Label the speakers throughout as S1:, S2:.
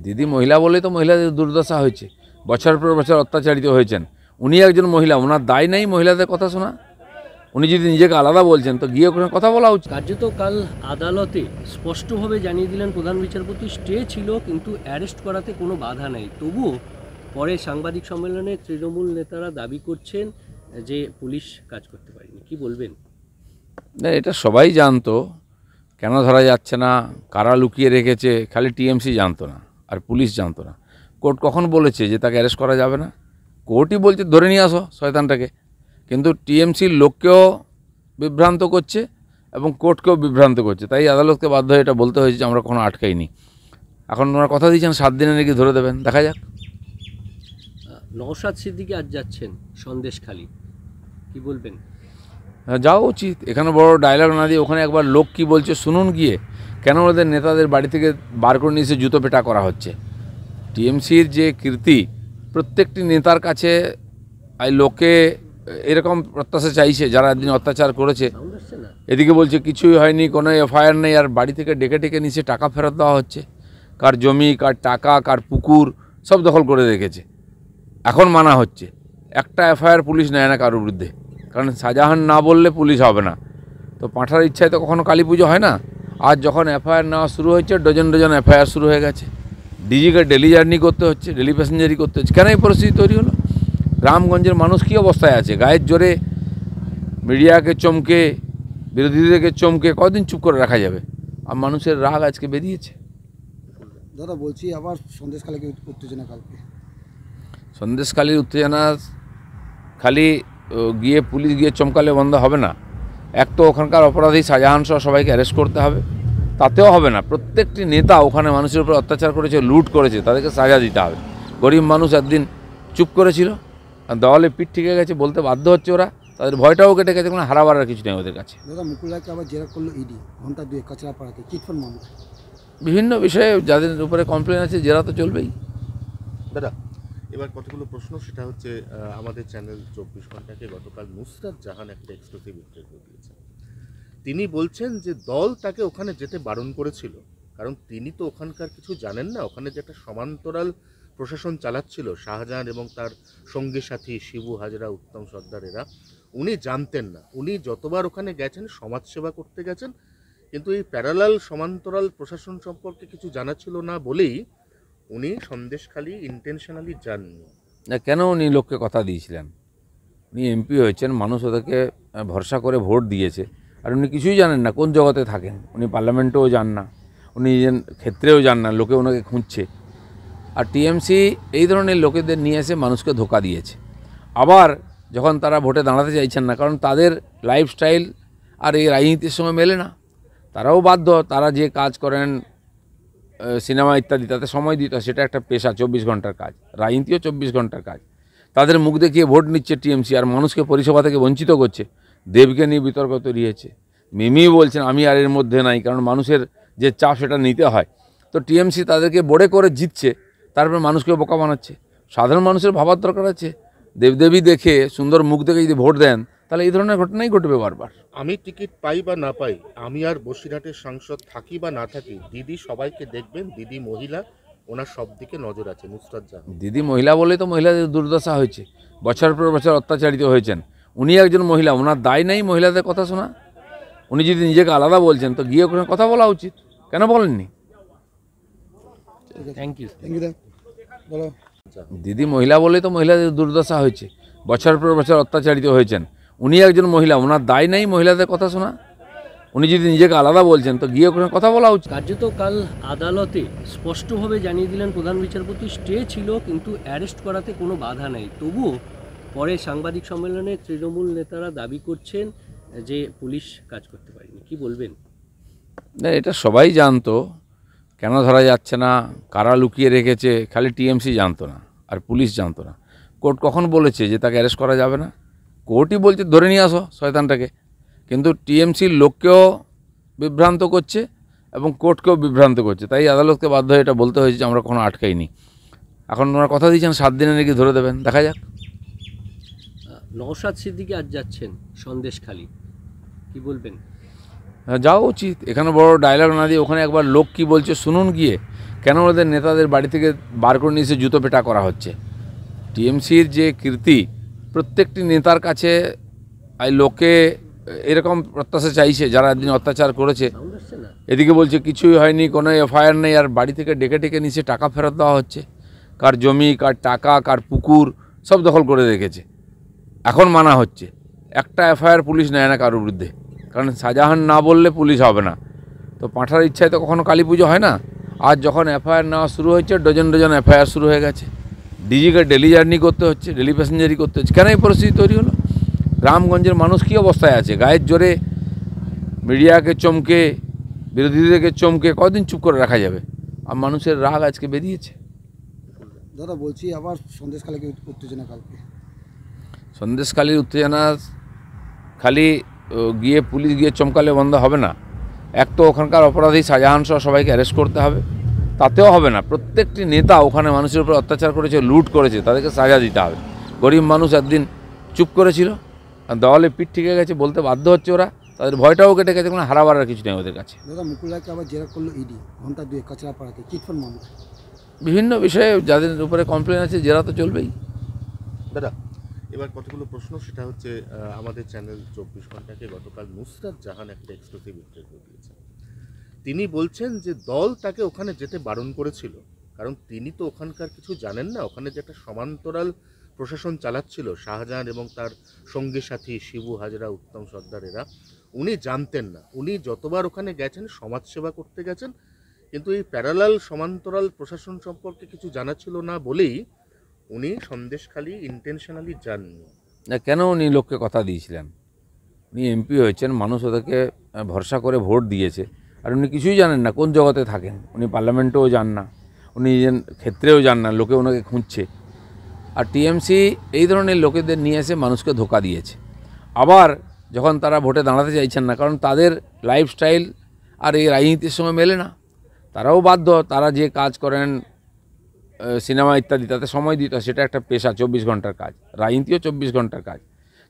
S1: দিদি মহিলা বলেই তো মহিলাদের দুর্দশা হয়েছে, বছর পর বছর অত্যাচারিত হয়েছেন। উনি একজন মহিলা, ওনার দায় নেই মহিলাদের কথা শোনা? উনি যদি নিজেকে আলাদা বলছেন তো গিয়ে ওখানে কথা বলা উচিত।
S2: কার্যত কাল আদালতে স্পষ্টভাবে জানিয়ে দিলেন প্রধান বিচারপতি, স্টে ছিল কিন্তু অ্যারেস্ট করাতে কোনো বাধা নেই। তবুও পরে সাংবাদিক সম্মেলনে তৃণমূল নেতারা দাবি করছেন যে পুলিশ কাজ করতে পারেনি। কি বলবেন?
S1: না, এটা সবাই জানতো, কেন ধরা যাচ্ছে না, কারা লুকিয়ে রেখেছে, খালি টিএমসি জানতো না আর পুলিশ জানতো না। কোর্ট কখন বলেছে যে তাকে অ্যারেস্ট করা যাবে না? কোর্টই বলছে ধরে নিয়ে আসো শয়তানটাকে। কিন্তু টিএমসির লোককেও বিভ্রান্ত করছে এবং কোর্টকেও বিভ্রান্ত করছে, তাই আদালতকে বাধ্য হয়ে এটা বলতে হয়েছে যে আমরা কোনো আটকাইনি। এখন ওনারা কথা দিয়েছেন 7 দিনে নাকি ধরে দেবেন, দেখা যাক।
S2: নওশাদ সিদ্দিকী আজ যাচ্ছেন সন্দেশখালী, কি বলবেন?
S1: যাওয়া উচিত। এখানে বড় ডায়লগ না দিয়ে ওখানে একবার লোক কি বলছে শুনুন গিয়ে। কেন ওদের নেতাদের বাড়ি থেকে বার করে নিয়ে এসে জুতো পেটা করা হচ্ছে? টিএমসির যে কীর্তি, প্রত্যেকটি নেতার কাছে লোকে এরকম প্রত্যাশা চাইছে যারা একদিন অত্যাচার করেছে। এদিকে বলছে কিছুই হয়নি, কোনো এফআইআর নেই, আর বাড়ি থেকে ডেকে ডেকে নিচে টাকা ফেরত দেওয়া হচ্ছে। কার জমি, কার টাকা, কার পুকুর সব দখল করে রেখেছে। এখন মানা হচ্ছে, একটা এফআইআর পুলিশ নেয় না কারোর বিরুদ্ধে, কারণ শাহজাহান না বললে পুলিশ হবে না। তো পাঁঠার ইচ্ছায় তো কখনো কালী পুজো হয় না। আজ যখন এফআইআর নেওয়া শুরু হয়েছে, ডজন ডজন এফআইআর শুরু হয়ে গেছে। ডিজিকে ডেলি জার্নি করতে হচ্ছে, ডেলি প্যাসেঞ্জারি করতে হচ্ছে। কেন এই পরিস্থিতি তৈরি হলো? রামগঞ্জের মানুষ কী অবস্থায় আছে? গায়ের জোরে মিডিয়াকে চমকে, বিরোধীদেরকে চমকে কদিন চুপ করে রাখা যাবে? আর মানুষের রাগ আজকে বেরিয়েছে।
S3: দাদা বলছি, আবার সন্দেশখালীর উত্তেজনা কালকে।
S1: সন্দেশখালীর উত্তেজনা খালি গিয়ে পুলিশ গিয়ে চমকালে বন্ধ হবে না। এক তো ওখানকার অপরাধী শাহজাহান সহ সবাইকে অ্যারেস্ট করতে হবে, তাতেও হবে না। প্রত্যেকটি নেতা ওখানে মানুষের উপর অত্যাচার করেছে, লুট করেছে, তাদেরকে সাজা দিতে হবে। গরিব মানুষ একদিন চুপ করেছিল, আর দেওয়ালে পিঠ ঠেকে গেছে, বলতে বাধ্য হচ্ছে ওরা। তাদের ভয়টাও কেটে গেছে, কোনো হারাবার আর কিছু নেই ওদের কাছে।
S3: দাদা মুকুল রায়কে আবার জেরা করলো ইডি, ঘন্টা 2 কাঁচরাপাড়াতে চিটফান্ড মামলা।
S1: বিভিন্ন বিষয়ে যাদের উপরে কমপ্লেন আছে জেরা তো চলবেই।
S4: দাদা এবার কতগুলো প্রশ্ন, সেটা হচ্ছে আমাদের চ্যানেল 24 ঘন্টাকে গতকাল নুসরাত জাহান একটা এক্সক্লুসিভ ইন্টারভিউ দিয়েছেন। তিনি বলছেন যে দল তাকে ওখানে যেতে বারণ করেছিল, কারণ তিনি তো ওখানকার কিছু জানেন না। ওখানে যে একটা সমান্তরাল প্রশাসন চালাচ্ছিল শাহজাহান এবং তার সঙ্গী সাথী শিবু হাজরা, উত্তম সর্দার, এরা উনি জানতেন না। উনি যতবার ওখানে গেছেন সমাজসেবা করতে গেছেন, কিন্তু এই প্যারালাল সমান্তরাল প্রশাসন সম্পর্কে কিছু জানা ছিল না বলেই উনি সন্দেশখালী ইন্টেনশনালি যাননি।
S1: না, কেন উনি লোককে কথা দিয়েছিলেন? উনি এমপি হয়েছেন, মানুষ ওদেরকে ভরসা করে ভোট দিয়েছে, আর উনি কিছুই জানেন না কোন জগতে থাকেন। উনি পার্লামেন্টেও যান না, উনি নিজের ক্ষেত্রেও যান না, লোকে ওনাকে খুঁজছে। আর টিএমসি এই ধরনের লোকেদের নিয়ে এসে মানুষকে ধোকা দিয়েছে। আবার যখন তারা ভোটে দাঁড়াতে চাইছেন না, কারণ তাদের লাইফস্টাইল আর এই রাজনীতির সঙ্গে মেলে না, তারাও বাধ্য। তারা যে কাজ করেন সিনেমা ইত্যাদি, তাতে সময় দিতে হয়, সেটা একটা পেশা, 24 ঘন্টার কাজ। রাজনীতিও 24 ঘন্টার কাজ। তাদের মুখ দেখিয়ে ভোট নিচ্ছে টিএমসি, আর মানুষকে পরিষেবা থেকে বঞ্চিত করছে। দেবকে নিয়ে বিতর্ক তৈরি হয়েছে, মিমি বলছেন আমি আর এর মধ্যে নাই, কারণ মানুষের যে চাপ সেটা নিতে হয়। তো টিএমসি তাদেরকে বড়ে করে জিতছে, তারপরে মানুষকে বোকা বানাচ্ছে। সাধারণ মানুষের ভাবার দরকার আছে। দেবদেবী দেখে, সুন্দর মুখ দেখে যদি ভোট দেন, তাহলে এই ধরনের ঘটনাই ঘটবে বারবার।
S4: আমি টিকিট পাই বা না পাই, আমি আর বসিরহাটের সাংসদ থাকি বা না থাকি, দিদি সবাইকে দেখবেন, দিদি মহিলা, ওনার সব দিকে নজর আছে। নুসরাত জাহান।
S1: দিদি মহিলা বলেই তো মহিলাদের দুর্দশা হয়েছে, বছর পর বছর অত্যাচারিত হয়েছেন। উনি একজন মহিলা, ওনার দায় নেই মহিলাদের কথা শোনা? উনি যদি নিজেকে আলাদা বলছেন তো গিয়ে ওখানে কথা বলা উচিত, কেন বলেননি?
S2: Thank you.
S3: বলো।
S1: দিদি মহিলা বলেই তো মহিলাদের দুর্দশা হয়েছে, বছর পর বছর অত্যাচারিত হয়েছেন। উনি একজন মহিলা, ওনার দায় নেই মহিলাদের কথা শোনা? উনি যদি নিজেকে আলাদা বলছেন তো গিয়ে ওখানে কথা বলা উচিত।
S2: কার্যত কাল আদালতে স্পষ্টভাবে জানিয়ে দিলেন প্রধান বিচারপতি, স্টে ছিল কিন্তু অ্যারেস্ট করাতে কোনো বাধা নেই। তবুও পরে সাংবাদিক সম্মেলনে তৃণমূল নেতারা দাবি করছেন যে পুলিশ কাজ করতে পারেনি। কি বলবেন?
S1: না, এটা সবাই জানতো, কেন ধরা যাচ্ছে না, কারা লুকিয়ে রেখেছে, খালি টিএমসি জানতো না আর পুলিশ জানতো না। কোর্ট কখন বলেছে যে তাকে অ্যারেস্ট করা যাবে না? কোর্টই বলছে ধরে নিয়ে আসো শয়তানটাকে। কিন্তু টিএমসির লোককেও বিভ্রান্ত করছে এবং কোর্টকেও বিভ্রান্ত করছে, তাই আদালতকে বাধ্য হয়ে এটা বলতে হয়েছে যে আমরা কোনো আটকাইনি। এখন ওনারা কথা দিয়েছেন 7 দিনে নাকি ধরে দেবেন, দেখা যাক।
S2: নওশাদ সিদ্দিকী আজ যাচ্ছেন সন্দেশখালী, কি বলবেন?
S1: যাওয়া উচিত। এখানে বড় ডায়লগ না দিয়ে ওখানে একবার লোক কি বলছে শুনুন গিয়ে। কেন ওদের নেতাদের বাড়ি থেকে বার করে নিয়ে এসে জুতো পেটা করা হচ্ছে? টিএমসির যে কীর্তি প্রত্যেকটি নেতার কাছে এই লোকে এরকম প্রত্যাশা চাইছে যারা একদিন অত্যাচার করেছে।
S2: সাউন্ড আসছে না?
S1: এদিকে বলছে কিছুই হয়নি, কোনো এফআইআর নেই, আর বাড়ি থেকে ডেকে ডেকে নিচে টাকা ফেরত দেওয়া হচ্ছে। কার জমি, কার টাকা, কার পুকুর সব দখল করে রেখেছে। এখন মানা হচ্ছে, একটা এফআইআর পুলিশ নেয় না কারোর বিরুদ্ধে, কারণ শাহজাহান না বললে পুলিশ হবে না। তো পাঁঠার ইচ্ছায় তো কখনো কালী পুজো হয় না। আজ যখন এফআইআর নেওয়া শুরু হয়েছে, ডজন ডজন এফআইআর শুরু হয়ে গেছে। ডিজিকে ডেলি জার্নি করতে হচ্ছে, ডেলি প্যাসেঞ্জারি করতে হচ্ছে। কেন এই পরিস্থিতি তৈরি হলো? গ্রামগঞ্জের মানুষ কী অবস্থায় আছে? গায়ের জোরে মিডিয়াকে চমকে, বিরোধীদেরকে চমকে কদিন চুপ করে রাখা যাবে? আর মানুষের রাগ আজকে বেরিয়েছে।
S3: দাদা বলছি আবার সন্দেশখালী উত্তেজনা কালকে।
S1: সন্দেশখালীর উত্তেজনা খালি গিয়ে পুলিশ গিয়ে চমকালে বন্ধ হবে না। এক তো ওখানকার অপরাধী শাহজাহান সহ সবাইকে অ্যারেস্ট করতে হবে, তাতেও হবে না। প্রত্যেকটি নেতা ওখানে মানুষের উপর অত্যাচার করেছে, লুট করেছে, তাদেরকে সাজা দিতে হবে। গরিব মানুষ একদিন চুপ করেছিল, আর দেওয়ালে পিঠ ঠেকে গেছে, বলতে বাধ্য হচ্ছে ওরা। তাদের ভয়টাও কেটে গেছে, কোনো হারাবার আর কিছু নেই ওদের কাছে।
S3: দাদা মুকুল রায়কে আবার জেরা করলো ইডি ঘন্টা 2 কাঁচরাপাড়াতে চিটফান্ড মামলা।
S1: বিভিন্ন বিষয়ে যাদের উপরে কমপ্লেন আছে জেরা তো চলবেই।
S4: দাদা এবার কতগুলো প্রশ্ন, সেটা হচ্ছে আমাদের চ্যানেল 24 ঘন্টাকে গতকাল নুসরাত জাহান একটা এক্সক্লুসিভ ইন্টারভিউ দিয়েছেন। তিনি বলছেন যে দল তাকে ওখানে যেতে বারণ করেছিল, কারণ তিনি তো ওখানকার কিছু জানেন না। ওখানে যে একটা সমান্তরাল প্রশাসন চালাচ্ছিল শাহজাহান এবং তার সঙ্গী সাথী শিবু হাজরা, উত্তম সর্দার, এরা উনি জানতেন না। উনি যতবার ওখানে গেছেন সমাজসেবা করতে গেছেন, কিন্তু এই প্যারালাল সমান্তরাল প্রশাসন সম্পর্কে কিছু জানা ছিল না বলেই উনি সন্দেশখালী ইন্টেনশনালি যাননি।
S1: না, কেন উনি লোককে কথা দিয়েছিলেন? উনি এমপি হয়েছেন, মানুষ ওদেরকে ভরসা করে ভোট দিয়েছে, আর উনি কিছুই জানেন না কোন জগতে থাকেন। উনি পার্লামেন্টেও যান না, উনি নিজের ক্ষেত্রেও যান না, লোকে ওনাকে খুঁজছে। আর টিএমসি এই ধরনের লোকেদের নিয়ে এসে মানুষকে ধোকা দিয়েছে। আবার যখন তারা ভোটে দাঁড়াতে চাইছেন না, কারণ তাদের লাইফস্টাইল আর এই রাজনীতির সঙ্গে মেলে না, তারাও বাধ্য। তারা যে কাজ করেন সিনেমা ইত্যাদি, তাতে সময় দিতে হয়, সেটা একটা পেশা, 24 ঘন্টার কাজ। রাজনীতিও 24 ঘন্টার কাজ।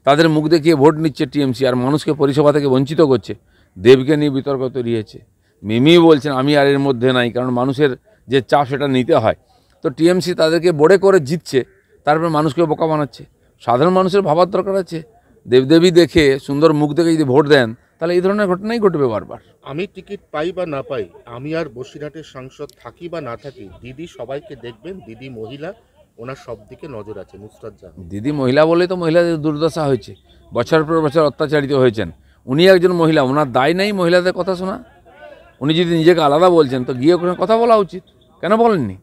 S1: তাদের মুখ দেখিয়ে ভোট নিচ্ছে টিএমসি, আর মানুষকে পরিষেবা থেকে বঞ্চিত করছে। দেবকে নিয়ে বিতর্ক তৈরি হয়েছে, মিমি বলছেন আমি আর এর মধ্যে নাই, কারণ মানুষের যে চাপ সেটা নিতে হয়। তো টিএমসি তাদেরকে বোর্ডে করে জিতছে, তারপরে মানুষকে বোকা বানাচ্ছে। সাধারণ মানুষের ভাবার দরকার আছে। দেবদেবী দেখে, সুন্দর মুখ দেখে যদি ভোট দেন, তাহলে এই ধরনের ঘটনাই ঘটবে বারবার।
S4: আমি টিকিট পাই বা না পাই, আমি আর বসিরহাটের সাংসদ থাকি বা না থাকি, দিদি সবাইকে দেখবেন, দিদি মহিলা, ওনার সব দিকে নজর আছে। নুসরাত জাহান
S1: দিদি মহিলা বলেই তো মহিলাদের দুর্দশা হয়েছে, বছর পর বছর অত্যাচারিত হয়েছেন। উনি একজন মহিলা, ওনার দায় নেই মহিলাদের কথা শোনা? উনি যদি নিজেকে আলাদা বলছেন, তো গিয়ে ওখানে কথা বলা উচিত, কেন বলেননি?